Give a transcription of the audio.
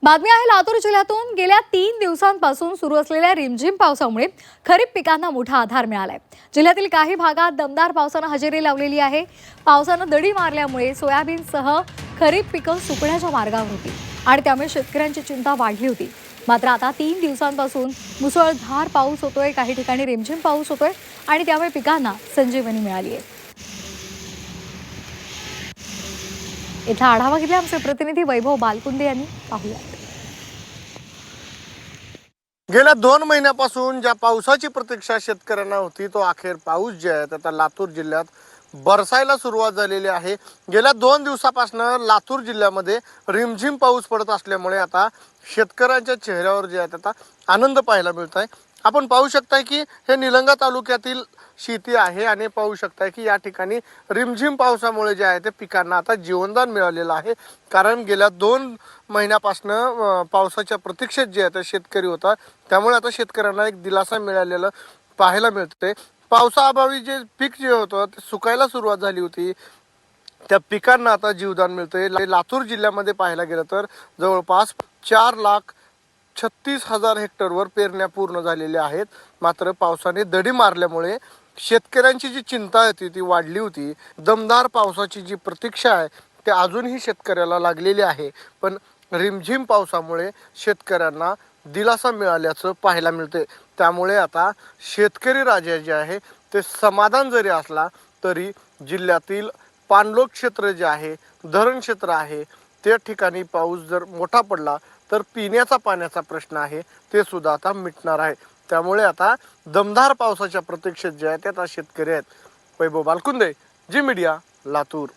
बातमी आहे लातूर जिल्ह्यातून गेल्या 3 दिवसांपासून सुरू असलेल्या रिमझिम पावसामुळे खरीप पिकांना मोठा आधार मिळालाय। जिल्ह्यातील काही भागात दमदार पावसानं हजेरी लावलेली आहे। पावसानं दडी मारल्यामुळे सोयाबीनसह खरीप पिकं सुकण्याच्या मार्गावर होती आणि त्यामुळे शेतकऱ्यांची चिंता वाढली होती। मात्र आता 3 दिवसांपासून मुसळधार पाऊस होतोय, काही ठिकाणी रिमझिम पाऊस होतोय आणि त्यामुळे पिकांना संजीवनी मिळाली आहे। इथला आढावा घेतला आमचे प्रतिनिधी वैभव बालकुंदे यांनी। पाहूया। गेल्या 2 महिन्यापासून ज्या पावसाची प्रतीक्षा शेतकऱ्यांना होती तो अखेर पाऊस जे आहे आता लातूर जिल्ह्यात बरसायला सुरुवात झालेली आहे। गेल्या 2 दिवसापासून लातूर जिल्ह्यामध्ये रिमझिम पाऊस पडत असल्यामुळे आता शेतकऱ्यांच्या चेहऱ्यावर जे आहे आता आनंद पाहायला मिळत आहे। आपण पाहू शकताय की हे निलंगा तालुक्यातील शेती आहे आणि पाहू शकताय की या ठिकाणी रिमझिम पावसामुळे जे आहे ते पिकांना आता जीवनदान मिळालेलं आहे। कारण गेल्या 2 महिन्यापासून पावसाच्या प्रतीक्षेत जे आहे ते शेतकरी होता, त्यामुळे आता शेतकऱ्यांना एक दिलासा मिळालेला पाहायला मिळते। पावसाअभावी जे पीक जे होतं ते सुकायला सुरुवात झाली होती, त्या पिकांना आता जीवदान मिळतंय। लातूर जिल्ह्यामध्ये पाहायला गेलं तर जवळपास 4,36,000 हेक्टरवर पेरण्या पूर्ण झालेल्या आहेत। मात्र पावसाने दडी मारल्यामुळे शेतकऱ्यांची जी चिंता होती ती वाढली होती। दमदार पावसाची जी प्रतीक्षा आहे ते अजूनही शेतकऱ्याला लागलेली आहे, पण रिमझिम पावसामुळे शेतकऱ्यांना दिलासा मिळाल्याचं पाहायला मिळते। त्यामुळे आता शेतकरी राजा जे आहे ते समाधान जरी असला तरी जिल्ह्यातील पाणलोट क्षेत्र जे आहे, धरण क्षेत्र आहे, त्या ठिकाणी पाऊस जर मोठा पडला तर पिण्याचा पाण्याचा प्रश्न आहे ते सुद्धा आता मिटणार आहे। त्यामुळे आता दमदार पावसाच्या प्रतीक्षेत जे आहे ते आता शेतकरी आहेत। वैभव बालकुंदे, जी मीडिया, लातूर।